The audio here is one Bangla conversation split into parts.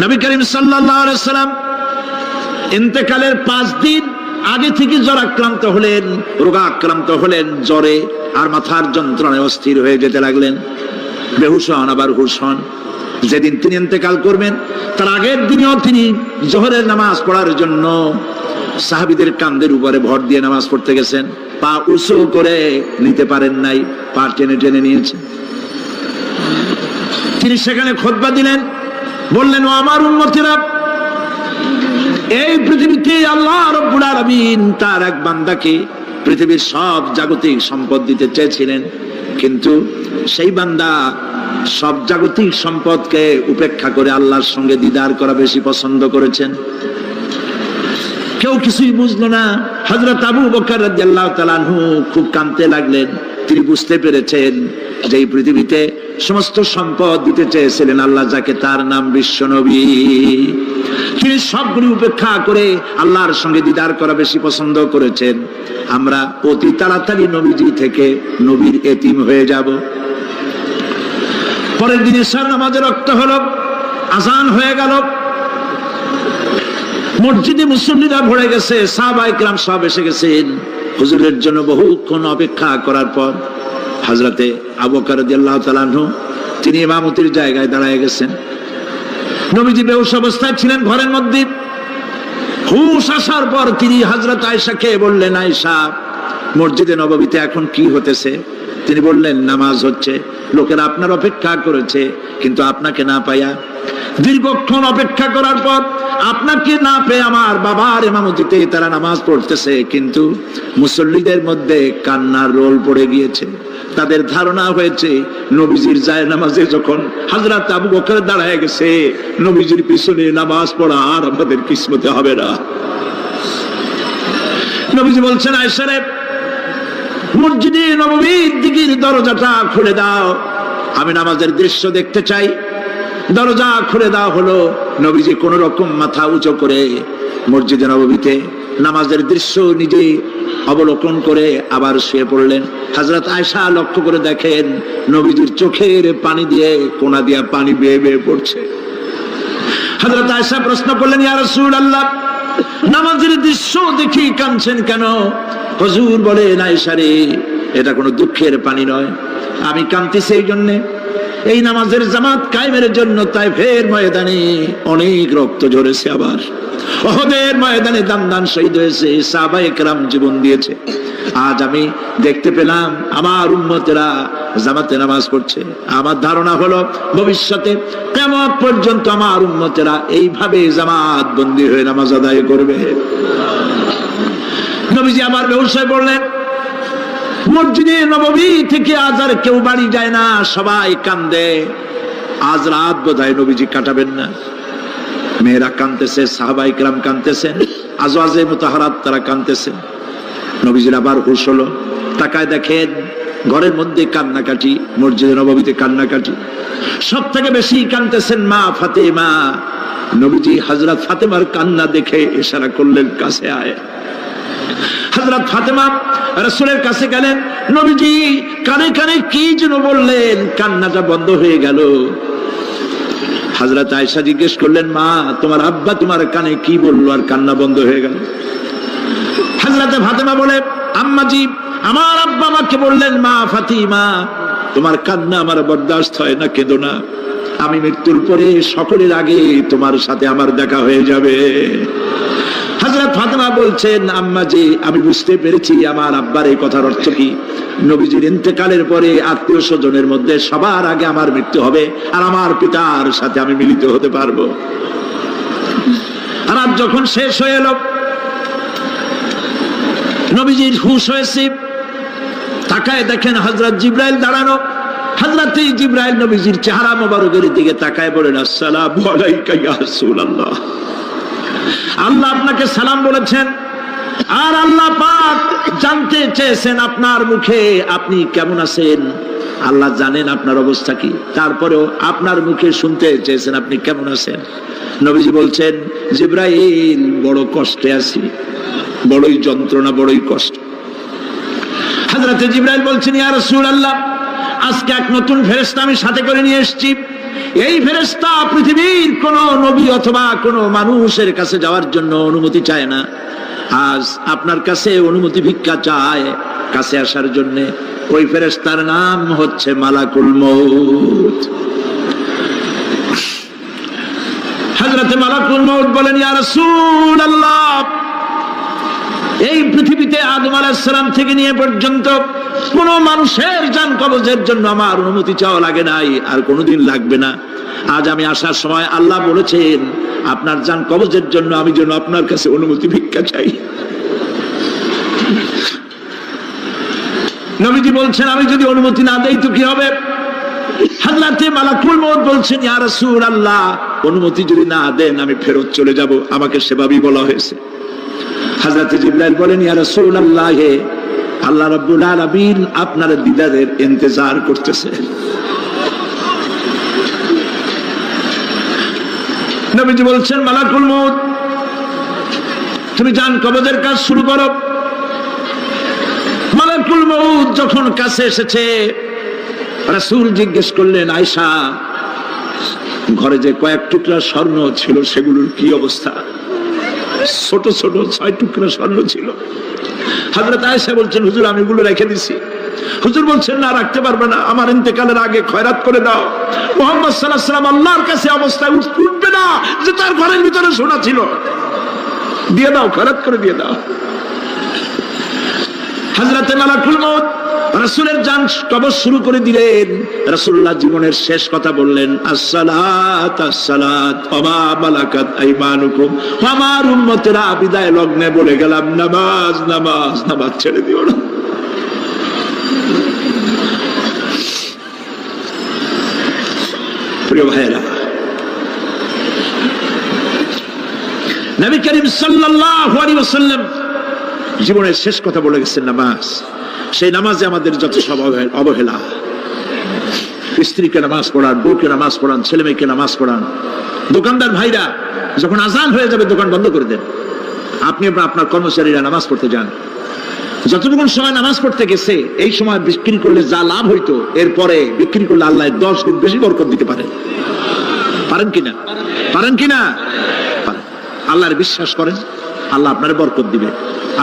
নবী করিম সাল্লাল্লাহু আলাইহি সাল্লাম ইন্তেকালের 5 দিন আগে থেকে জ্বরাক্রান্ত হলেন, রোগাক্রান্ত হলেন, জ্বরে আর মাথার যন্ত্রণায় অস্থির হয়ে যেতে লাগলেন, বেহুশ হন আবার হুশ হন। যেদিন তিনি ইন্তেকাল করবেন তার আগের দিনেও তিনি জোহরের নামাজ পড়ার জন্য সাহাবীদের কাঁধের উপরে ভর দিয়ে নামাজ পড়তে গেছেন, পা উঁচু করে নিতে পারেন নাই, পা টেনে টেনে নিয়েছেন। তিনি সেখানে খুতবা দিলেন, বললেন, ও আমার উম্মতেরা, এই পৃথিবীতে আল্লাহ রাব্বুল আলামিন তার এক বান্দাকে পৃথিবীর সব জাগতিক সম্পদ দিতে চেয়েছিলেন, কিন্তু সেই বান্দা সব জাগতিক সম্পদকে উপেক্ষা করে আল্লাহর সঙ্গে দিদার করা বেশি পছন্দ করেছেন। কেউ কিছুই বুঝলো না। হযরত আবু বকর রাদিয়াল্লাহু তাআলা আনহু খুব কাঁদতে লাগলেন। তিনি বুঝতে পেরেছেন যে এই পৃথিবীতে সমস্ত সম্পদ দিতে চেয়েছিলেন আল্লাহ যাকে, তার নাম বিশ্বনবী। তিনি সবগুলি উপেক্ষা করে আল্লাহর সঙ্গে দিদার করা বেশি পছন্দ করেছেন। আমরা অতি তাড়াতাড়ি নবীজি থেকে নবীর এতিম হয়ে যাব। পরের দিন ইশার নামাজের রক্ত হলো, আযান হয়ে গেল, মসজিদে মুসল্লিরা ভরে গেছে, সাহাবায়ে কেরাম সব এসে গেছেন। হুজুরের জন্য বহুক্ষণ অপেক্ষা করার পর হযরতে আবু বকর রাদিয়াল্লাহু তাআলা আনহু তিনি ইমামতির জায়গায় দাঁড়ায় গেছেন। নবীজি বেহুশ অবস্থায় ছিলেন ঘরের মধ্যে। হুশ আসার পর তিনি হযরত আয়েশাকে বললেন, আয়েশা, মসজিদে নববীতে এখন কি হতেছে? তিনি বললেন, নামাজ হচ্ছে, লোকেরা আপনার অপেক্ষা করেছে, কিন্তু আপনাকে না পাইয়া দীর্ঘক্ষণ অপেক্ষা করার পর আপনাকে না পেয়ে আমার বাবার ইমামতিতে তারা নামাজ পড়তেছে, কিন্তু মুসল্লিদের মধ্যে কান্নার রোল পড়ে গিয়েছে। তাদের ধারণা হয়েছে নবীজির জায়নামাজে যখন হযরত আবু বকর দাঁড়ায় গেছে, নবীজির পিছনে নামাজ পড়া আর আমাদের কিসমতে হবে না। নবীজি বলছেন, আয়েশা রে, মসজিদে নববীর দিকের দরজাটা খুলে দাও, আমি নামাজের দৃশ্য দেখতে চাই। দরজা খুলে দেওয়া হলো। নবীজি কোন রকম মাথা উঁচু করে মসজিদে নববীতে নামাজের দৃশ্য নিজে অবলোকন করে আবার শুয়ে পড়লেন। হযরত আয়েশা লক্ষ্য করে দেখেন নবীজির চোখের পানি দিয়ে কোনা দিয়া পানি বেয়ে বেয়ে পড়ছে। হযরত আয়েশা প্রশ্ন করলেন, ইয়া রাসূলুল্লাহ, নামাজের দৃশ্য দেখি কাঁদছেন কেন? হুজুর বলেন, আয়েশা রে, এটা কোনো দুঃখের পানি নয়, আমি কাঁদতেছি এই জন্যে, এই নামাজের জামাত কায়েমের জন্য তায়েফের ময়দানে অনেক রক্ত ঝরেছে, আবার উহুদের ময়দানে দান দান শহীদ হয়েছে, সাহাবায়ে কেরাম জীবন দিয়েছে। আজ আমি দেখতে পেলাম আমার উম্মতেরা জামাতে নামাজ পড়ছে। আমার ধারণা হলো ভবিষ্যতে কিয়ামত পর্যন্ত আমার উম্মতেরা এইভাবে জামাত বন্দী হয়ে নামাজ আদায় করবে। নবীজি আবার বেহুশ হয়ে পড়লেন। মসজিদে নববী থেকে আজ আর কেউ বাড়ি যায় না, সবাই কান্দে। আজ রাত বোধহয় নবীজি কাটাবেন না। মেয়েরা কাঁদতেছে, সাহাবায়ে কেরাম কাঁদতেছেন, আজওয়াজে মুতাহারাত তারা কাঁদতেছেন। নবীজির আবার হুঁশ হলো, তাকায় দেখেন ঘরের মধ্যে কান্নাকাটি, মসজিদে নববীতে কান্নাকাটি। সব থেকে বেশি কাঁদতেছেন মা ফাতেমা। নবীজি হযরত ফাতেমার কান্না দেখে ইশারা করলেন, কাছে আয়। হযরত ফাতেমা রাসূলের কাছে গেলেন। নবীজি কানে কানে কি যেন বললেন, কান্নাটা বন্ধ হয়ে গেল। হযরত আয়েশা জিজ্ঞেস করলেন, মা, তোমার আব্বা তোমার কানে কি বললো আর কান্না বন্ধ হয়ে গেল? হযরত ফাতেমা বলে, আম্মাজি, আমার আব্বা আমাকে বললেন, মা ফাতিমা, তোমার কান্না আমার বরদাস্ত হয় না, কেঁদো না, আমি মৃত্যুর পরে সকলের আগে তোমার সাথে আমার দেখা হয়ে যাবে। হযরত ফাতেমা বলছেন, আম্মাজি, আমি বুঝতে পেরেছি আমার আব্বার এই কথার অর্থ কি। নবীজির ইন্তেকালের পরে আত্মীয় স্বজনের মধ্যে সবার আগে আমার মৃত্যু হবে আর আমার পিতার সাথে আমি মিলিত হতে পারবো। রাত যখন শেষ হয়ে এলো, নবীজির হুঁশ হয়েছে, তাকায় দেখেন হযরত জিবরাইল দাঁড়ানো। হযরত জিবরাইল নবীজির চেহারা মোবারকের দিকে তাকায় বলেন, আসসালামু আলাইকা ইয়া রাসূলুল্লাহ, আল্লাহ আপনাকে সালাম বলেছেন, আর আল্লাহ পাক জানতে চেয়েছেন আপনার মুখে আপনি কেমন আছেন। আল্লাহ জানেন আপনার অবস্থা কি, তারপরেও আপনার মুখে শুনতে চেয়েছেন আপনি কেমন আছেন। নবীজি বলছেন, জিবরাইল, বড় কষ্টে আছি, বড়ই যন্ত্রণা, বড়ই কষ্ট। হযরত জিবরাইল বলছেন, ইয়া রাসূলুল্লাহ, আজকে এক নতুন ফেরেশতা আমি সাথে করে নিয়ে এসেছি। এই ফেরেশতা পৃথিবীর কোন নবী অথবা কোন মানুষের কাছে যাওয়ার জন্য অনুমতি চায় না। আজ আপনার কাছে অনুমতি ভিক্ষা চায় কাছে আসার জন্য। ওই ফেরেশতার নাম হচ্ছে মালাকুল মউত। হযরত মালাকুল মউত বলেন, ইয়া রাসূলুল্লাহ, এই পৃথিবীতে আদম আলাইহিস সালাম থেকে নিয়ে পর্যন্ত কোন মানুষের জান কবজের জন্য আমার অনুমতি চাওয়া লাগে নাই, আর কোনোদিন লাগবে না। আজ আমি আসার সময় আল্লাহ বলেছেন আপনার জান কবজের জন্য আমি যেন আপনার কাছে অনুমতি ভিক্ষা চাই। নবীজি বলছেন আমি যদি অনুমতি না দেই তো কি হবে? হযরত মালাকুল মউত বলছেন, ইয়া রাসূলুল্লাহ, অনুমতি যদি না দেন আমি ফেরত চলে যাব। আমাকে সেভাবেই বলা হয়েছে। হযরত জিবরাইল বলেন, ইয়া রাসূলুল্লাহ, আল্লাহ রাব্বুল আলামিন আপনার দিদারের ইন্তজার করতেছে। নবীজি বলছেন, মালাকুল মউত, তুমি জান কবজের কাজ শুরু করো। মালাকুল মউত যখন কাছে এসেছে, রাসূল জিজ্ঞেস করলেন, আয়েশা, ঘরে যে কয়েক টুকরা স্বর্ণ ছিল সেগুলোর কি অবস্থা? ছোট ছোট 6 টুকরা স্বর্ণ ছিল। হযরত আয়েশা বলছেন, হুজুর আমি এগুলো রেখে দিছি। হুজুর বলছেন, না, রাখতে পারবে না, আমার ইন্তেকালের আগে খয়রাত করে দাও। মুহাম্মদ সাল্লাল্লাহু আলাইহি ওয়াসাল্লাম আল্লাহর কাছে অবস্থায় উঠবে না যে তার ঘরের ভিতরে সোনা ছিল। দিয়ে দাও, খয়রাত করে দিয়ে দাও। হযরত মালাকুল মউত রাসূলের জান কবজ শুরু করে দিলেন। রাসূলুল্লাহ জীবনের শেষ কথা বললেন, আসসালাত আসসালাত ওয়া মা মালাকাত আইমানুকুম। আমার উম্মতেরা বিদায় লগ্নে বলে গেলাম, নামাজ নামাজ নামাজ ছেড়ে দিও না। প্রিয় ভাইরা, নবী করিম সাল্লাল্লাহু আলাইহি ওয়াসাল্লাম জীবনের শেষ কথা বলে গেছেন নামাজ। সেই নামাজে আমাদের যত সব অবহেলা। স্ত্রীকে নামাজ পড়ান, বউকে নামাজ পড়ান, ছেলে মেয়েকে নামাজ পড়ান। দোকানদার ভাইরা যখন আজান হয়ে যাবে দোকান বন্ধ করে দেন। আপনি আপনার কর্মচারীরা নামাজ পড়তে যান। যতটুকু সময় নামাজ পড়তে গেছে এই সময় বিক্রি করলে যা লাভ হইতো এরপরে বিক্রি করলে আল্লাহ 10 গুণ বেশি বরকত দিতে পারেন। পারেন কিনা? পারেন কিনা? আল্লাহর বিশ্বাস করেন, আল্লাহ আপনার বরকত দিবে।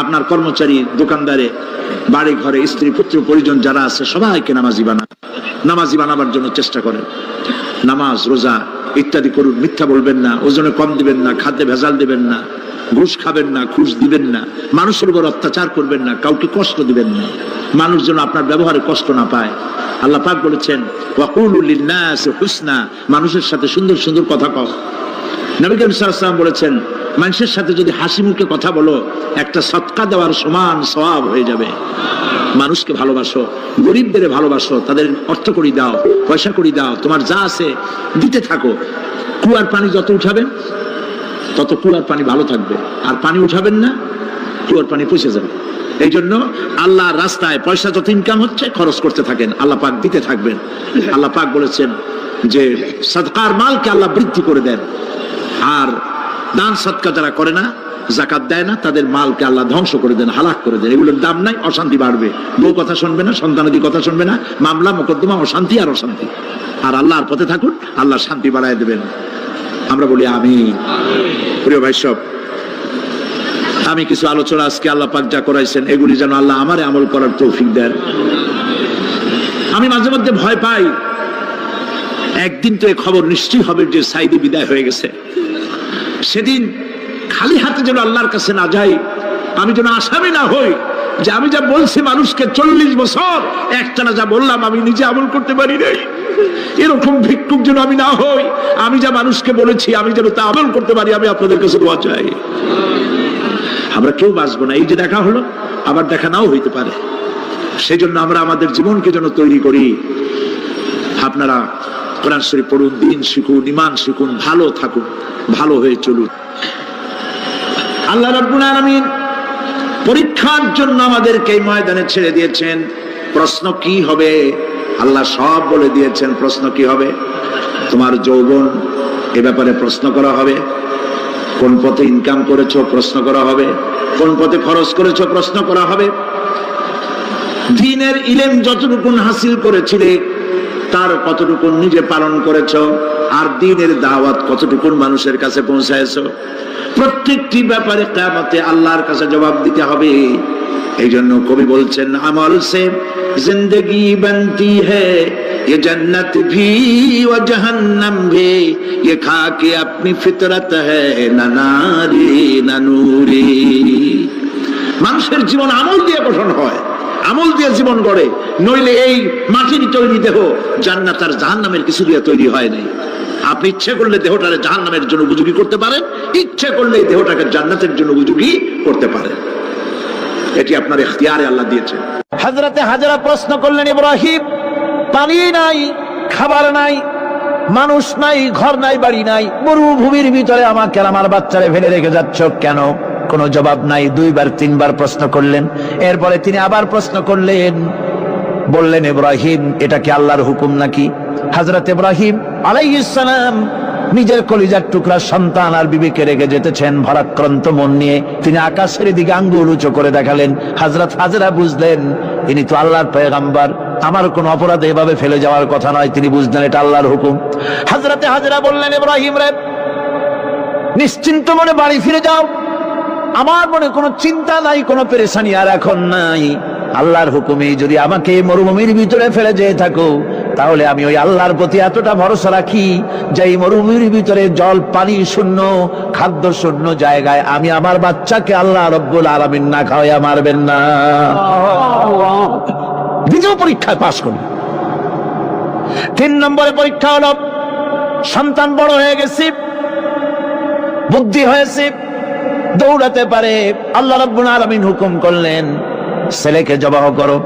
আপনার কর্মচারী, দোকানদারে, বাড়ি ঘরে স্ত্রী পুত্র পরিজন যারা আছে সবাইকে নামাজি বানাবার জন্য চেষ্টা করেন। নামাজ রোজা ইত্যাদি করুন। মিথ্যা বলবেন না, ওজনে কম দিবেন না, খাদ্যে ভেজাল দিবেন না, ঘুষ খাবেন না, ঘুষ দিবেন না, মানুষের উপর অত্যাচার করবেন না, কাউকে কষ্ট দিবেন না। মানুষ যেন আপনার ব্যবহারে কষ্ট না পায়। আল্লাহ পাক বলেছেন, ওয়াকুলু লিন-নাসি হুসনা, মানুষের সাথে সুন্দর সুন্দর কথা কও। নবী করিম সাল্লাল্লাহু আলাইহি ওয়াসাল্লাম বলেছেন, মানুষের সাথে যদি হাসি মুখে কথা বলো একটা সদকা দেওয়ার সমান সওয়াব হয়ে যাবে। মানুষকে ভালোবাসো, গরিবদের ভালোবাসো, তাদের অর্থ করি দাও, পয়সা করি দাও, তোমার যা আছে দিতে থাকো। কুয়ার পানি যত উঠাবেন তত কুয়ার পানি ভালো থাকবে, আর পানি উঠাবেন না কুয়ার পানি পচে যাবে। এই জন্য আল্লাহর রাস্তায় পয়সা যত ইনকাম হচ্ছে খরচ করতে থাকেন, আল্লাহ পাক দিতে থাকবেন। আল্লাহ পাক বলেছেন যে সদকার মালকে আল্লাহ বৃদ্ধি করে দেন, আর দান সদকা যারা করে না, যাকাত দেয় না, তাদের মালকে আল্লাহ ধ্বংস করে দেন, হালাক করে দেন। এগুলোর দাম নাই, অশান্তি বাড়বে। বউ কথা শুনবে না, সন্তানাদি কথা শুনবে না, মামলা মোকদ্দমা, অশান্তি আর অশান্তি। আর আল্লাহর পথে থাকুন, আল্লাহ শান্তি বাড়ায় দেবেন। আমরা বলি আমিন। প্রিয় ভাই সব, আমি কিছু আলোচনা আজকে আল্লাহ পাক যা করাইছেন এগুলি যেন আল্লাহ আমারে আমল করার তৌফিক দেন। আমি মাঝে মধ্যে ভয় পাই, একদিন তো এই খবর নিশ্চয়ই হবে যে সাইদি বিদায় হয়ে গেছে। সেদিন খালি হাতে যেন আল্লাহর কাছে না যাই, আমি যেন আসামি না হই যে আমি যা বলছি মানুষকে 40 বছর একটানা যা বললাম আমি নিজে আমল করতে পারি নাই। এরকম ভিক্ষুক যেন আমি না হই, আমি যা মানুষকে বলেছি আমি যেন তা আমল করতে পারি। আমি আপনাদের কাছে দোয়া চাই। আমরা কেউ বাঁচবো না, এই যে দেখা হলো আবার দেখা নাও হইতে পারে। সেই জন্য আমরা আমাদের জীবনকে যেন তৈরি করি। আপনারা কোরআন শরীফ পড়ুন, দিন শিখুন, ঈমান শিখুন, ভালো থাকুন, ভালো হয়ে চলুন। আল্লাহ রাব্বুল আলামিন পরীক্ষার জন্য আমাদেরকে এই ময়দানে ছেড়ে দিয়েছেন। প্রশ্ন কি হবে আল্লাহ সব বলে দিয়েছেন। প্রশ্ন কি হবে? তোমার যৌবন, এ ব্যাপারে প্রশ্ন করা হবে। কোন পথে ইনকাম করেছো প্রশ্ন করা হবে। কোন পথে খরচ করেছো প্রশ্ন করা হবে। দ্বীনের ইলম যতটুকু হাসিল করেছিলে তার কতটুকু নিজে পালন করেছো। আর দ্বীনের দাওয়াত কতটুকুন মানুষের কাছে পৌঁছায়ছো। প্রত্যেকটি ব্যাপারে কিয়ামতে আল্লাহর কাছে জবাব দিতে হবে। এই জন্য কবি বলছেন, আমল সে জিন্দগি बनती है ये जन्नत भी व जहन्नम भी ये खाके अपनी फितरत है ना नारी ना नूरी। মানুষের জীবন আমল দিয়ে গঠন হয়, আমল দিয়ে জীবন গড়ে, নইলে এই মাটির তৈরি দেহ জান্নাত আর জাহান্নামের কিছু দিয়ে তৈরি হয় নাই। আপনি ইচ্ছে করলে দেহটাকে জাহান্নামের জন্য উপযোগী করতে পারেন, ইচ্ছে করলে দেহটাকে জান্নাতের জন্য উপযোগী করতে পারেন। এটি আপনার ইখতিয়ারে আল্লাহ দিয়েছেন। হযরতে হাজরা প্রশ্ন করলেন, ইব্রাহিম, পানি নাই, খাবার নাই, মানুষ নাই, ঘর নাই, বাড়ি নাই, মরুভূমির ভিতরে আমাকে আর আমার বাচ্চারে ফেলে রেখে যাচ্ছ কেন? কোনো জবাব নাই। দুইবার তিনবার প্রশ্ন করলেন। এরপরে তিনি আবার প্রশ্ন করলেন, বললেন, ইব্রাহিম, এটা কি আল্লাহর হুকুম নাকি? হযরত ইব্রাহিম আলাইহিস সালাম নিজের কলিজার টুকরা সন্তান আর বিবিকে রেখে যেতেছেন ভারাক্রান্ত মন নিয়ে। তিনি আকাশের দিকে আঙ্গুল উঁচু করে দেখালেন। হযরত হাজরা বুঝলেন ইনি তো আল্লাহর পয়গম্বর, আমার কোন অপরাধে এভাবে ফেলে যাওয়ার কথা নয়। তিনি বুঝলেন এটা আল্লাহর হুকুম। হযরতে হাজরা বললেন, ইব্রাহিম রে, নিশ্চিন্ত মনে বাড়ি ফিরে যাও, আমার মনে কোনো চিন্তা নাই, কোনো পেরেশানি আর এখন নাই। আল্লাহর হুকুমে যদি আমাকে মরুভূমির ভিতরে ফেলে যেয়ে থাকো, তাহলে আমি ওই আল্লাহর প্রতি এতটা ভরসা রাখি যে এই মরুভূমির ভিতরে জল পানি শূন্য, খাদ্য শূন্য জায়গায় আমি আমার বাচ্চাকে আল্লাহ রব্বুল আলামিন না খাওয়াইয়া মারবেন না। দ্বিতীয় পরীক্ষায় পাশ করল। 3 নম্বরে পরীক্ষা হলো, সন্তান বড় হয়ে গেছে, বুদ্ধি হয়েছে, দৌড়াতে পারে। আল্লাহ রাব্বুল আলামিন হুকুম করলেন, ছেলেকে জবাহ করো।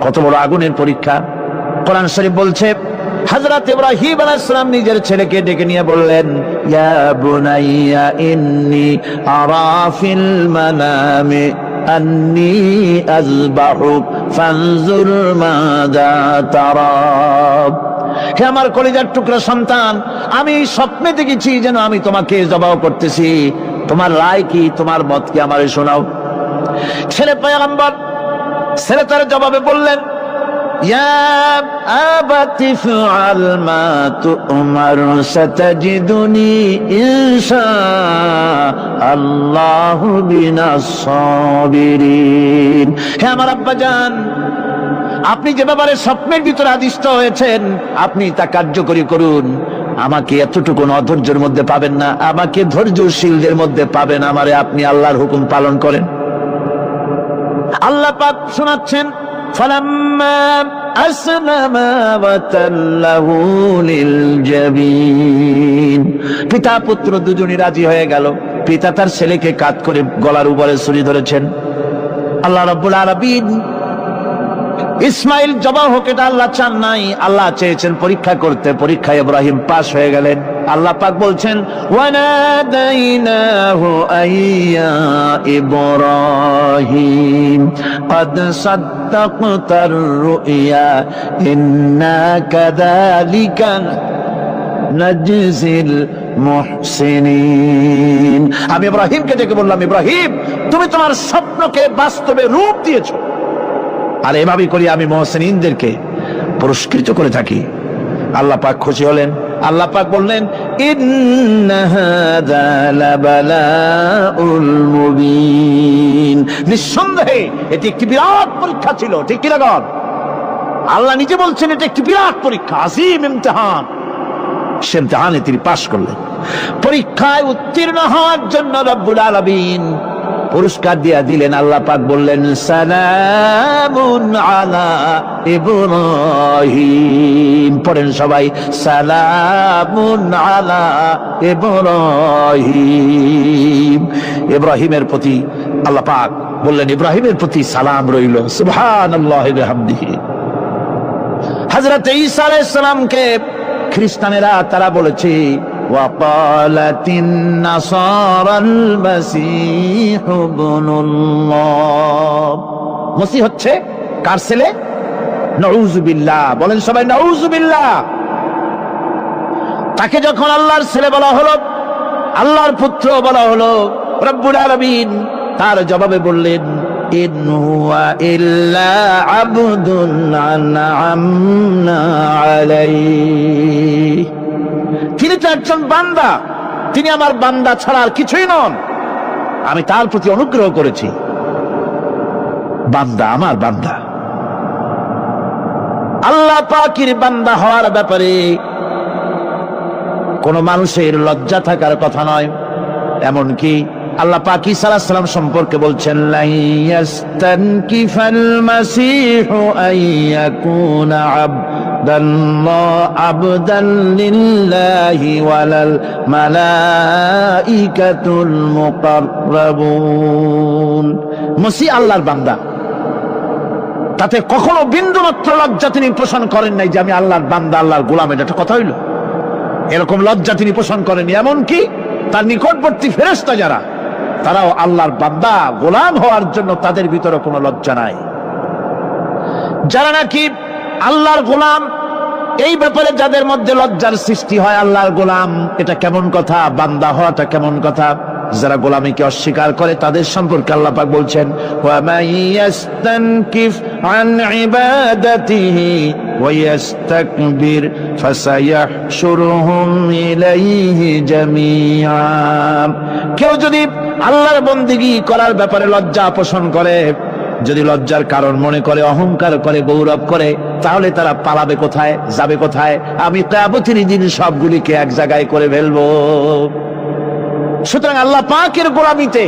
কত বড় আগুনের পরীক্ষা! কোরআন শরীফ বলছে, হযরত ইব্রাহিম আলাইহিস সালাম নিজের ছেলেকে ডেকে নিয়ে বললেন, ইয়া বুনাইয়া ইন্নী আরা ফিল মানামি আন্নী আযবাহুক ফানজুর মাযা তারা। হে আমার কলিজার টুকরা সন্তান, আমি স্বপ্নে দেখেছি যেন আমি তোমাকে জবাহ করতেছি, তোমার রায় কি, তোমার মত কি, আমারে শোনাও। ছেলে পয়গম্বর, ছেলে তার জবাবে বললেন, ইয়া আবাতি ফাআল মা তু'মার সাতাজিদুনি ইনশাআল্লাহু মিনাস সাবিরিন। হে আমার আব্বাজান, আপনি যে ব্যাপারে স্বপ্নের ভিতরে আদিষ্ট হয়েছেন আপনি তা কার্যকরী করুন। আমাকে এতটুকু অধৈর্যের মধ্যে পাবেন না, আমাকে ধৈর্যশীলদের মধ্যে পাবেন। আমারে আপনি আল্লাহর হুকুম পালন করেন। আল্লাহ পাক শোনাচ্ছেন, ফালাম্মা আসলামা ওয়া তাল্লাহু লিল জাবিন। পিতা পুত্র দুজনই রাজি হয়ে গেল। পিতা তার ছেলেকে কাঁধ করে গলার উপরে ছুরি ধরেছেন। আল্লাহ রাব্বুল আলামিন ইসমাইল জবাহ হোক, এটা আল্লাহ চান নাই, আল্লাহ চেয়েছেন পরীক্ষা করতে। পরীক্ষায় ইব্রাহিম পাস হয়ে গেলেন। আল্লাহ পাক বলছেন, ওয়ানাদাইনাহু আইয়া ইব্রাহিম ক্বাদ সাদ্দাকতার রুইয়া ইন্না কাযালিকা নাজজিল মুহসিনিন। আমি ইব্রাহিমকে ডেকে বললাম, ইব্রাহিম, তুমি তোমার স্বপ্নকে বাস্তবে রূপ দিয়েছো, আর এভাবে করি আমি মুহসিনদেরকে পুরস্কৃত করে থাকি। আল্লাহ পাক খুশি হলেন। আল্লাহ পাক বললেন, ইন্না হাযা লাবালাউল মুবিন। নিঃসন্দেহে এটি একটি বিরাট পরীক্ষা ছিল। ঠিক কি না? আল্লাহ নিজে বলছেন এটা একটি বিরাট পরীক্ষা, আজিম ইমতিহান। সে ইমতিহানে তিনি পাশ করলেন। পরীক্ষায় উত্তীর্ণ হওয়ার জন্য রব্বুল আলামিন পুরস্কার দিয়া দিলেন। আল্লাহ পাক বললেন, সালামুন আলা ইব্রাহিম। পড়েন সবাই, সালামুন আলা ইব্রাহিম। ইব্রাহিমের প্রতি আল্লাহ পাক বললেন, ইব্রাহিমের প্রতি সালাম রইল। সুবহানাল্লাহি ওয়া বিহামদিহি। হযরত ঈসা আলাইহিস সালামকে খ্রিস্টানেরা তারা বলেছে, وقالت النصارى المسيح ابن الله। মসিহ হচ্ছে কার ছেলে? নাউযুবিল্লাহ। বলেন সবাই নাউযুবিল্লাহ। তাকে যখন আল্লাহর ছেলে বলা হলো, আল্লাহর পুত্র বলা হলো, রব্বুল আলামিন তার জবাবে বললেন, ইন হুয়া ইল্লা আবদুন আনআমনা আলাইহি। তিনি তো একজন বান্দা, তিনি আমার বান্দা ছাড়া আর কিছুই নন। আমি তার প্রতি অনুগ্রহ করেছি। বান্দা, আমার বান্দা। আল্লাহ পাকের বান্দা হওয়ার ব্যাপারে কোন মানুষের লজ্জা থাকার কথা নয়। এমনকি আল্লাহ পাক ঈসা আলাইহিস সালাম সম্পর্কে বলছেন, লা ইয়াস্তানকিফাল মাসীহু আইয়াকুনা আবদান লিল্লাহি ওয়ালাল মালাইকাতুল মুকাররাবুন। মসিহ আল্লাহর বান্দা, তাতে কখনো বিন্দুমাত্র লজ্জা তিনি পোষণ করেন নাই যে আমি আল্লাহর বান্দা, আল্লাহর গোলাম। এটা একটা কথা হইল? এরকম লজ্জা তিনি পোষণ করেনি। এমনকি তার নিকটবর্তী ফেরেশতা যারা, তারাও আল্লাহর বান্দা, গোলাম হওয়ার জন্য তাদের ভিতরে কোনো লজ্জা নাই। যারা নাকি আল্লাহর গোলাম, এই ব্যাপারে যাদের মধ্যে লজ্জার সৃষ্টি হয়, আল্লাহর গোলাম এটা কেমন কথা, বান্দা হওয়াটা কেমন কথা, যারা গোলামীকে অস্বীকার করে তাদের সম্পর্কে আল্লাহ পাক বলছেন, ওয়া মাইয়াস্তানকিফ আন ইবাদাতিহি ওয়া ইস্তাকবির ফাসায়াহশুরুহুম ইলাইহি জামিআ। কেউ যদি আল্লাহর বন্দেগী করার ব্যাপারে লজ্জা পোষণ করে, যদি লজ্জার কারণ মনে করে, অহংকার করে, গৌরব করে, তাহলে তারা পালাবে কোথায়, যাবে কোথায়? আমি কিয়ামতের দিন সবগুলিকে এক জায়গায় করে ফেলবো। সুতরাং আল্লাহ পাকের গোলামিতে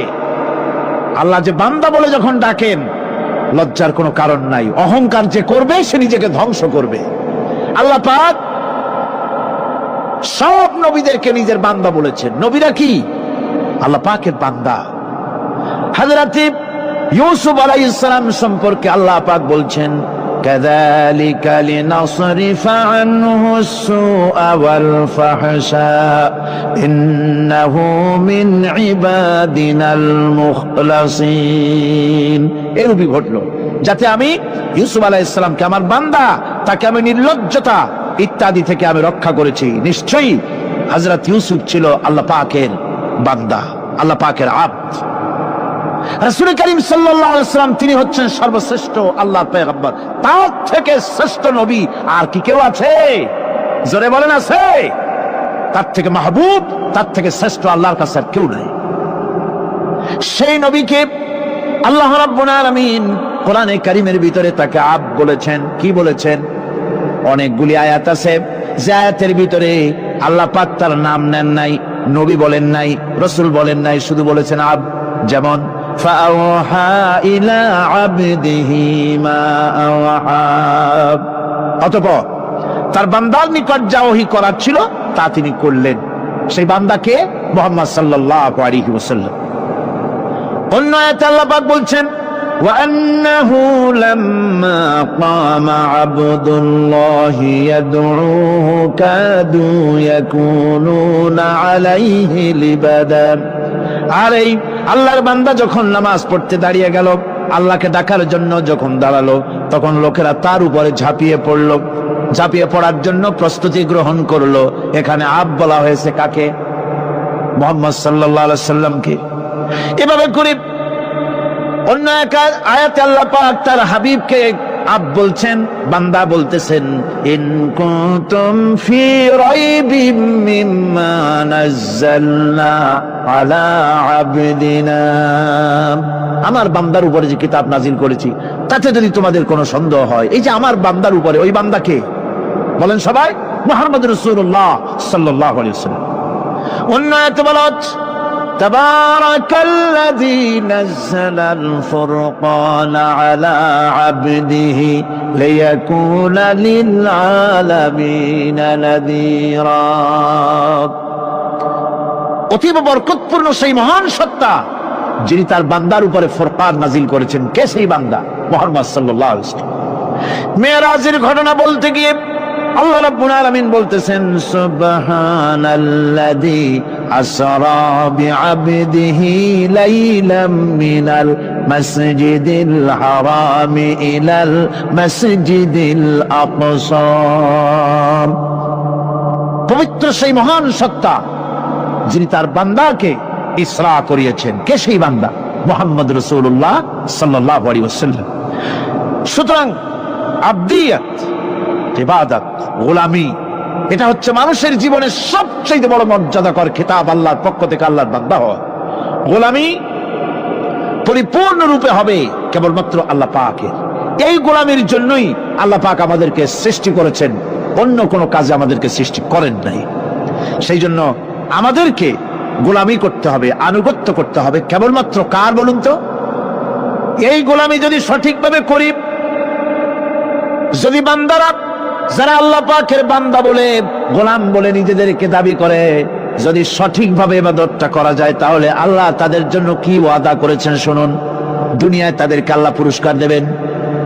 আল্লাহ যে বান্দা বলে যখন ডাকেন, লজ্জার কোনো কারণ নাই। অহংকার যে করবে সে নিজেকে ধ্বংস করবে। আল্লাহ পাক সব নবীদেরকে নিজের বান্দা বলেছেন। নবীরা কি? আল্লাহ পাকের বান্দা। হযরত ইউসুফ আলাইহিস সালাম সম্পর্কে আল্লাহ পাক বলছেন, কাযালিকা লিনাসরিফা আনহু আস-সুআ ওয়াল ফাহশা ইন্নাহু মিন ইবাদিনাল মুখলাসিন। এরূপই ঘটল যাতে আমি ইউসুফ আলাইহিস সালামকে, আমার বান্দা, তাকে আমি নির্লজ্জতা ইত্যাদি থেকে আমি রক্ষা করেছি। নিশ্চয়ই হযরত ইউসুফ ছিল আল্লাহ পাকের বান্দা, আল্লাহ পাকের আব্দ। রাসূল করিম সাল্লাল্লাহু আলাইহি ওয়াসাল্লাম তিনি হচ্ছেন সর্বশ্রেষ্ঠ আল্লাহর পয়গম্বর। তার থেকে শ্রেষ্ঠ নবী আর কি কেউ আছে? জোরে বলেন, আছে? তার থেকে মাহবুব, তার থেকে শ্রেষ্ঠ আল্লাহর কাছে আর কেউ নাই। সেই নবীকে আল্লাহ রাব্বুল আলামিন কোরআনে কারীমের ভিতরে তাকে আব্দ বলেছেন। কি বলেছেন? অনেকগুলি আয়াত আছে যে আয়াতের ভিতরে আল্লাহ পাক তার নাম নেন নাই, নবী বলেন নাই, রাসূল বলেন নাই, শুধু বলেছেন আব্দ। যেমন ফাআওহা ইলা আবদিহি মা আওহা। অতঃপর তার বান্দার নিকট যা ওহী করার ছিল তা তিনি করলেন। সেই বান্দাকে মুহাম্মদ সাল্লাল্লাহু আলাইহি ওয়াসাল্লাম। অন্য আয়াতে আল্লাহ পাক বলছেন, ওয়া আন্নাহু লাম্মা ক্বামা আবদুল্লাহি ইয়াদউহু কাদু ইয়াকুনুনা আলাইহি লিবাদা। আর এই আল্লাহর বান্দা যখন নামাজ পড়তে দাঁড়িয়ে গেল, আল্লাহকে ডাকার জন্য যখন দাঁড়ালো, তখন লোকেরা তার উপরে ঝাঁপিয়ে পড়লো। ঝাঁপিয়ে পড়ার জন্য প্রস্তুতি গ্রহণ করলো। এখানে আব বলা হয়েছে কাকে? মুহাম্মদ সাল্লাল্লাহু আলাইহি সাল্লামকে। এভাবে করে অন্য এক আয়াতে আল্লাহ পাক তার হাবিবকে আব বলছেন, বান্দা বলতেছেন, ইন কুনতুম ফি রাইবিম মিম্মা নাযালনা আলা আবদিনা। আমার বান্দার উপরে যে কিতাব নাজিল করেছি তাতে যদি তোমাদের কোনো সন্দেহ হয়, এই যে আমার বান্দার উপরে, ওই বান্দাকে বলেন সবাই? মুহাম্মদ রাসূলুল্লাহ সাল্লাল্লাহু আলাইহি ওয়াসাল্লাম। অন্য আয়াতে বলা হচ্ছে, তাবারাকাল্লাযী নাযালাল ফুরকানা আলা আবদিহি লিয়াকুনা লিল আলামিনা নাযীরা। অতীব বরকতপূর্ণ সেই মহান সত্তা যিনি তার বান্দার উপরে ফুরকান নাজিল করেছেন। কে সেই বান্দা? মুহাম্মদ সাল্লাল্লাহু আলাইহি ওয়াসাল্লাম। মেরাজের ঘটনা বলতে গিয়ে আল্লাহ রাব্বুল আলামিন বলতেছেন, সুবহানাল্লাযী আসরা বিআবদিহি লাইলাম মিনাল মাসজিদিল হারামি ইলাল মাসজিদিল আকসা। পবিত্র সেই মহান সত্তা যিনি তার বান্দাকে ইসরা করিয়েছেন। কে সেই বান্দা? মুহাম্মদ রাসূলুল্লাহ সাল্লাল্লাহু আলাইহি ওয়াসাল্লাম। সুতরাং আবদিয়াত, ইবাদত, গোলামি এটা হচ্ছে মানুষের জীবনের সবচেয়ে বড় মর্যাদাকর খেতাব, আল্লাহর পক্ষ থেকে আল্লাহর বান্দা হওয়া। গোলামি পরিপূর্ণরূপে হবে কেবলমাত্র আল্লাহ পাকের। এই গোলামির জন্যই আল্লাহ পাক আমাদেরকে সৃষ্টি করেছেন, অন্য কোনো কাজে আমাদেরকে সৃষ্টি করেন নাই। সেই জন্য আমাদেরকে গোলামি করতে হবে, আনুগত্য করতে হবে কেবলমাত্র কার বলুন তো? এই গোলামি যদি সঠিকভাবে করি, যদি বান্দারা যারা আল্লাহ পাকের বান্দা বলে গোলাম বলে নিজেদেরকে দাবি করে, যদি সঠিকভাবে ইবাদতটা করা যায়, তাহলে আল্লাহ তাদের জন্য কি ওয়াদা করেছেন শুনুন। দুনিয়ায় তাদেরকে আল্লাহ পুরস্কার দেবেন,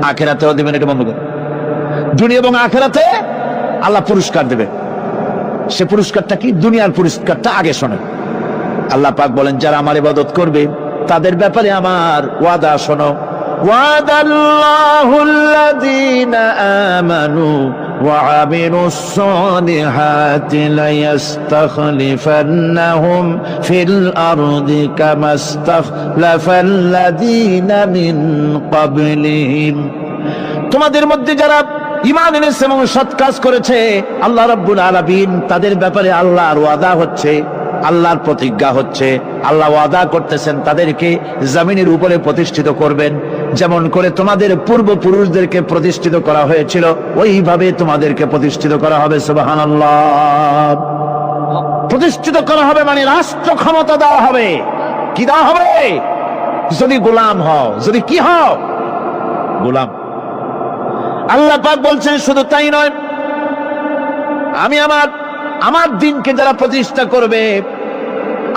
আখিরাতেও দেবেন। এটা বন্ধ করেন। দুনিয়া এবং আখিরাতে আল্লাহ পুরস্কার দেবেন। সে পুরস্কারটা কি? দুনিয়ার পুরস্কারটা আগে শোনেন। আল্লাহ পাক বলেন, যারা আমার ইবাদত করবে তাদের ব্যাপারে আমার ওয়াদা শোনো। ওয়াদাল্লাহুল্লাযীনা আমানু ওয়া আমিলুস সালিহাতি লায়াস্তাখলিফান্নাহুম ফিল আরদি কামাস্তাখলাফাল্লাযীনা মিন ক্বাবলিহিম। তোমাদের মধ্যে যারা ঈমান এনেছে এবং সৎ কাজ করেছে, আল্লাহ রাব্বুল আলামিন তাদের ব্যাপারে আল্লাহর ওয়াদা হচ্ছে, আল্লাহর প্রতিজ্ঞা হচ্ছে, আল্লাহ ওয়াদা করতেছেন তাদেরকে জমিনের উপরে প্রতিষ্ঠিত করবেন। যেমন করে তোমাদের পূর্বপুরুষদেরকে প্রতিষ্ঠিত করা হয়েছিল, ওইভাবে তোমাদেরকে প্রতিষ্ঠিত করা হবে। সুবহানাল্লাহ। প্রতিষ্ঠিত করা হবে মানে রাষ্ট্র ক্ষমতা দেওয়া হবে। কি দেওয়া হবে? যদি গোলাম হও, যদি কি হও? গোলাম। আল্লাহ পাক বলছেন শুধু তাই নয়, আমি আমার দিনকে যারা প্রতিষ্ঠা করবে,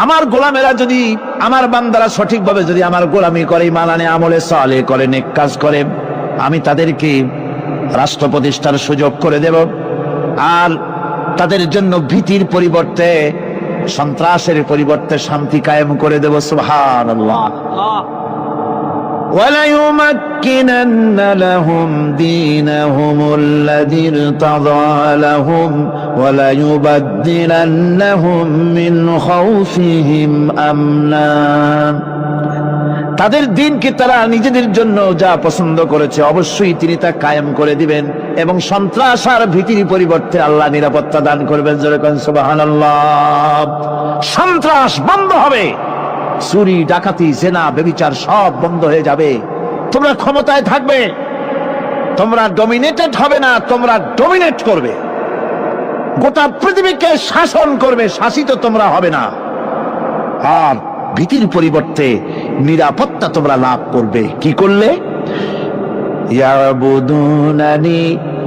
আমার গোলামেরা যদি, আমার বান্দারা সঠিকভাবে যদি আমার গোলামি করে, ঈমান আনে, আমলে সালেহ করে, নেক কাজ করে, আমি তাদেরকে রাষ্ট্র প্রতিষ্ঠার সুযোগ করে দেব। আর তাদের জন্য ভীতির পরিবর্তে, সন্ত্রাসের পরিবর্তে শান্তি কায়েম করে দেব। সুবহানাল্লাহ। وَلَيُمَكِّنَنَّ لَهُمْ دِينَهُمُ الَّذِي ارْتَضَىٰ لَهُمْ وَلَيُبَدِّلَنَّهُم مِّنْ خَوْفِهِمْ أَمْنًا। তাদের দিনকে তারা নিজেদের জন্য যা পছন্দ করেছে, অবশ্যই তিনি তা কায়েম করে দিবেন, এবং সন্ত্রাস আর ভীতির পরিবর্তে আল্লাহ নিরাপত্তা দান করবেন। জোরে বলেন সুবহানাল্লাহ। সন্ত্রাস বন্ধ হবে, চুরি, ডাকাতি, জেনা, ব্যভিচার সব বন্ধ হয়ে যাবে। তোমরা ক্ষমতায় থাকবে, তোমরা ডমিনেটেড হবে না, তোমরা ডমিনেট করবে। গোটা পৃথিবীকে শাসন করবে, শাসিত তোমরা হবে না। আর ভীতির পরিবর্তে নিরাপত্তা তোমরা লাভ করবে। কি করলে? ইয়াবুদুনানি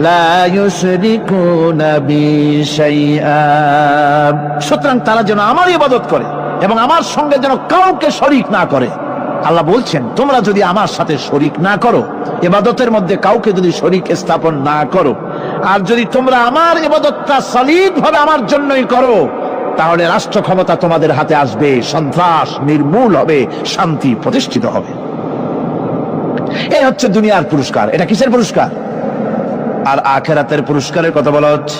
লা ইউশরিকুনা বি শাইআ। সুতরাং তারা যেন আমার ইবাদত করে এবং আমার সঙ্গে যেন কাউকে শরীক না করে। আল্লাহ বলছেন, তোমরা যদি আমার সাথে শরীক না করো, ইবাদতের মধ্যে কাউকে যদি শরীক স্থাপন না করো, আর যদি তোমরা আমার ইবাদতটা সলিড ভাবে আমার জন্যই করো, তাহলে রাষ্ট্র ক্ষমতা তোমাদের হাতে আসবে, সন্ত্রাস নির্মূল হবে, শান্তি প্রতিষ্ঠিত হবে। এই হচ্ছে দুনিয়ার পুরস্কার। এটা কিসের পুরস্কার? আর আখিরাতের পুরস্কারের কথা বলা হচ্ছে।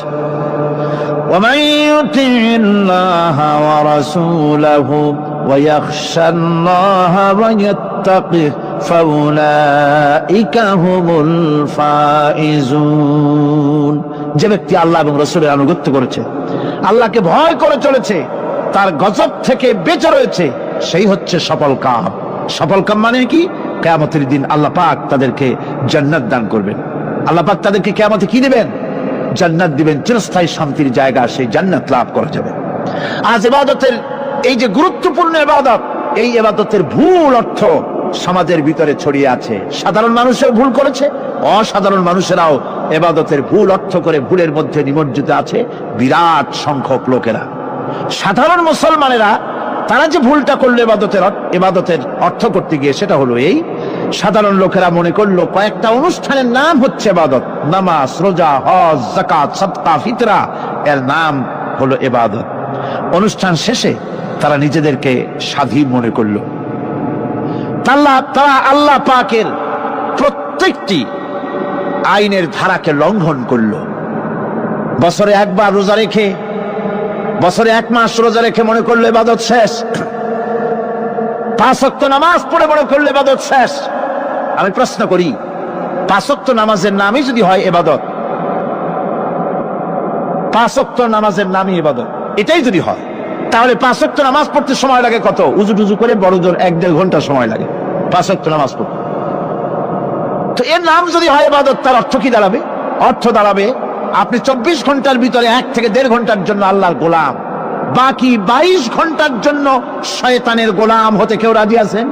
ومن يطع الله ورسوله ويخشى الله ويتقه فأولئك هم الفائزون। যে ব্যক্তি আল্লাহ এবং রাসূলের আনুগত্য করেছে, আল্লাহকে ভয় করে চলেছে, তার গজব থেকে বেঁচে রয়েছে, সেই হচ্ছে সফল কাম। সফল কাম মানে কি? কিয়ামতের দিন আল্লাহ পাক তাদেরকে জান্নাত দান করবেন। আল্লাহ পাক তাদেরকে কিয়ামতে কি দিবেন? জান্নাত দিবেন, চিরস্থায়ী শান্তির জায়গা, সেই জান্নাত লাভ করা যাবে। আজ ইবাদতের এই যে গুরুত্বপূর্ণ ইবাদত, এই ইবাদতের ভুল অর্থ সমাজের ভিতরে ছড়িয়ে আছে। সাধারণ মানুষের ভুল করেছে, অসাধারণ মানুষেরাও ইবাদতের ভুল অর্থ করে ভুলের মধ্যে নিমজ্জিত আছে বিরাট সংখ্যক লোকেরা। সাধারণ মুসলমানেরা তারা যে ভুলটা করলো ইবাদতের অর্থ করতে গিয়ে, সেটা হলো এই, সাধারণ লোকেরা মনে করলো কয়েকটা অনুষ্ঠানের নাম হচ্ছে ইবাদত, নামাজ, রোজা, হজ, যাকাত, সাদকা, ফিতরা, এর নাম হলো ইবাদত। অনুষ্ঠান শেষে তারা নিজেদেরকে স্বাধীন মনে করলো। তারা আল্লাহ পাকের প্রত্যেকটি আইনের ধারাকে লঙ্ঘন করলো। বছরে একবার রোজা রেখে, বছরে 1 মাস রোজা রেখে মনে করলো ইবাদত শেষ। 5 ওয়াক্ত নামাজ পড়ে মনে করলো ইবাদত শেষ। আমি প্রশ্ন করি, 5 ওয়াক্ত নামাজের নামই যদি হয় ইবাদত, 5 ওয়াক্ত নামাজের নামই ইবাদত, এটাই যদি হয় তাহলে 5 ওয়াক্ত নামাজ পড়তে সময় লাগে কত? উজু টুজু করে বড় জোর 1-1.5 ঘন্টা সময় লাগে 5 ওয়াক্ত নামাজ পড়তে। তো এর নাম যদি হয় ইবাদত, তার অর্থ কি দাঁড়াবে? অর্থ দাঁড়াবে আপনি 24 ঘন্টার ভিতরে 1 থেকে 1.5 ঘন্টার জন্য আল্লাহর গোলাম, বাকি 22 ঘন্টার জন্য শয়তানের গোলাম হতে কেউ রাজি আছেন?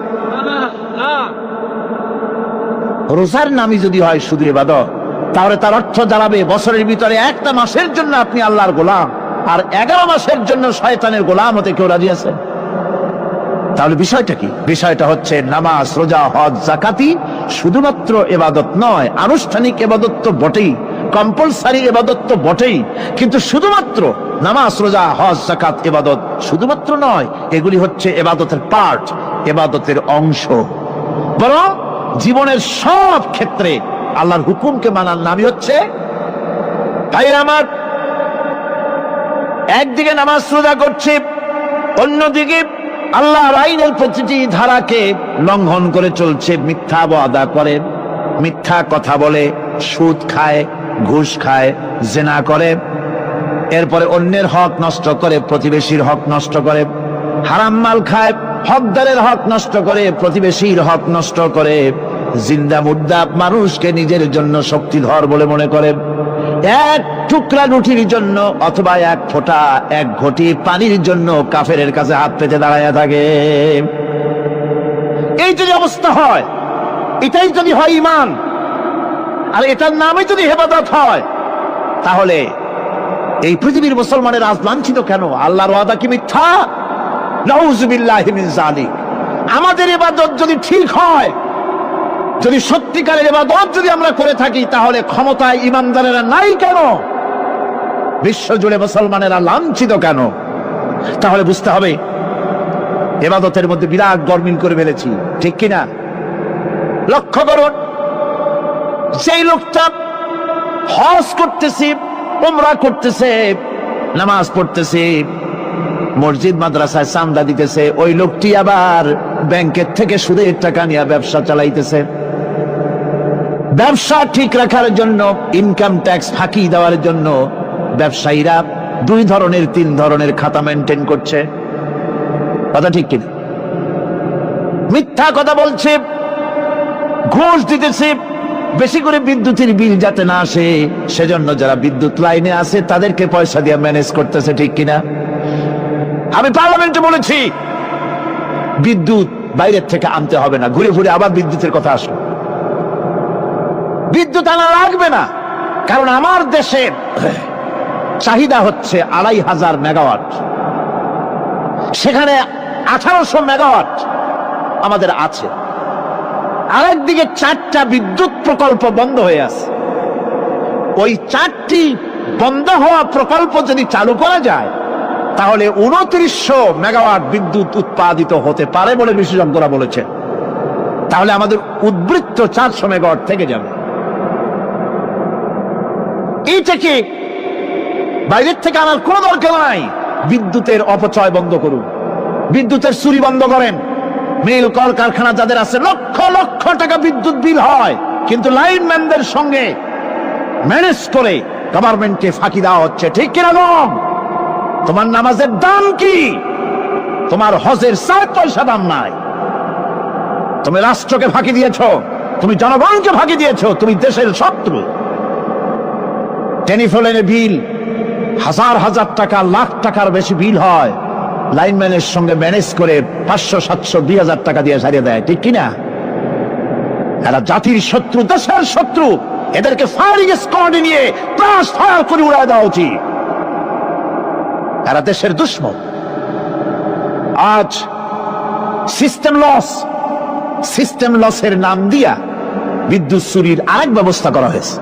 রোজার নামই যদি হয় শুধু ইবাদত, তাহলে তার অর্থ দাঁড়াবে বছরের ভিতরে 1টা মাসের জন্য আপনি আল্লাহর গোলাম, আর 11 মাসের জন্য শয়তানের গোলাম হতে কেউ রাজি আছেন? তাহলে বিষয়টা কি? বিষয়টা হচ্ছে নামাজ, রোজা, হজ, যাকাতি শুধুমাত্র ইবাদত নয়, আনুষ্ঠানিক ইবাদত তো বটেই, কম্পালসারি ইবাদত তো বটেই, কিন্তু শুধুমাত্র নামাজ, রোজা, হজ, যাকাত ইবাদত শুধুমাত্র নয়, এগুলি হচ্ছে ইবাদতের পার্ট, ইবাদতের অংশ। বরং জীবনের সব ক্ষেত্রে আল্লাহর হুকুমকে মানার নামই হচ্ছে, ভাইরা আমার, একদিকে নামাজ রোজা করছে, অন্যদিকে আল্লাহর আইনের প্রতিটি ধারাকে লঙ্ঘন করে চলছে, মিথ্যা ওয়াদা করে, মিথ্যা কথা বলে, সুদ খায়, ঘুষ খায়, জেনা করে, এরপরে অন্যের হক নষ্ট করে, প্রতিবেশীর হক নষ্ট করে, হারাম মাল খায়, হকদারের হক নষ্ট করে, প্রতিবেশীর হক নষ্ট করে, জিন্দা মুর্দা মানুষকে নিজের জন্য শক্তিধর বলে মনে করে, এক টুকরা রুটির জন্য অথবা 1 ফোঁটা 1 ঘটি পানির জন্য কাফেরের কাছে হাত পেতে দাঁড়ায় থাকে। এই যদি অবস্থা হয়, এটাই যদি হয় ঈমান, আর এটার নামে যদি ইবাদত হয়, তাহলে এই পৃথিবীর মুসলমানের আজ লাঞ্ছিত কেন? আল্লাহর ওয়াদা কি মিথ্যা? নাউযুবিল্লাহি মিন যালিক। আমাদের ইবাদত যদি ঠিক হয়, যদি সত্যিকারের ইবাদত যদি আমরা করে থাকি, তাহলে ক্ষমতায় ইমানদারেরা নাই কেন? বিশ্বজুড়ে মুসলমানেরা লাঞ্ছিত কেন? তাহলে বুঝতে হবে ইবাদতের মধ্যে বিরাট গরমিল করে ফেলেছি, ঠিক কিনা? লক্ষ্য করুন, সেই লোকটা হজ করতেছে, উমরা করতেছে, নামাজ পড়তেছে, মসজিদ মাদ্রাসায় চাঁদা দিতেছে, ওই লোকটি আবার ব্যাংকের থেকে সুদের টাকা নিয়ে ব্যবসা চালাইতেছে। ব্যবসা ঠিক রাখার জন্য, ইনকাম ট্যাক্স ফাঁকি দেওয়ার জন্য ব্যবসায়ীরা 2 ধরনের 3 ধরনের খাতা মেনটেন করছে। কথা ঠিক কিনা? মিথ্যা কথা বলছে, ঘুষ দিতেছে, বেশি করে বিদ্যুতের বিল যাতে না আসে সেজন্য যারা বিদ্যুৎ লাইনে আছে তাদেরকে পয়সা দিয়ে ম্যানেজ করতেছে, ঠিক কিনা? আমি পার্লামেন্টে বলেছি বিদ্যুৎ বাইরের থেকে আনতে হবে না, ঘুরে ঘুরে আবার বিদ্যুতের কথা আসে। বিদ্যুৎ আনা লাগবে না, কারণ আমার দেশের চাহিদা হচ্ছে 2500 মেগাওয়াট, সেখানে 1800 মেগাওয়াট আমাদের আছে। আরেকদিকে 4টা বিদ্যুৎ প্রকল্প বন্ধ হয়ে আছে। ওই 4টি বন্ধ হওয়া প্রকল্প যদি চালু করা যায়, তাহলে 2900 মেগাওয়াট বিদ্যুৎ উৎপাদিত হতে পারে বলে বিশেষজ্ঞরা বলেছেন। তাহলে আমাদের উদ্বৃত্ত 400 মেগাওয়াট থেকে যাবে। এইটাকে বাইরের থেকে আনার কোনো দরকার নাই। বিদ্যুতের অপচয় বন্ধ করুন, বিদ্যুতের চুরি বন্ধ করেন। মিল কল কারখানা যাদের আছে, লক্ষ লক্ষ টাকা বিদ্যুৎ বিল হয়, কিন্তু লাইনম্যানদের সঙ্গে ম্যানেজ করে গভর্নমেন্টকে ফাঁকি দেওয়া হচ্ছে, ঠিক কিনা? তোমার নামাজের দাম কি? তোমার হজের 7 পয়সা দাম নাই। তুমি রাষ্ট্রকে ফাঁকি দিয়েছ, তুমি জনগণকে ফাঁকি দিয়েছ, তুমি দেশের শত্রু। টেলিফোনের বিল 1000 হাজার টাকা, লাখ টাকার বেশি বিল হয়, লাইনম্যানের সঙ্গে ম্যানেজ করে 500, 700, 2000 টাকা দিয়ে সারিয়ে দেয়, ঠিক কিনা? এরা জাতির শত্রু, দেশের শত্রু। এদেরকে ফায়ারিং স্কোয়াডে নিয়ে ক্রাশ ফায়ার করে উড়ায় দেওয়া উচিত। এরা দেশের দুশ্মন। আজ সিস্টেম লসের নাম দিয়া বিদ্যুৎ চুরির আরেক ব্যবস্থা করা হয়েছে।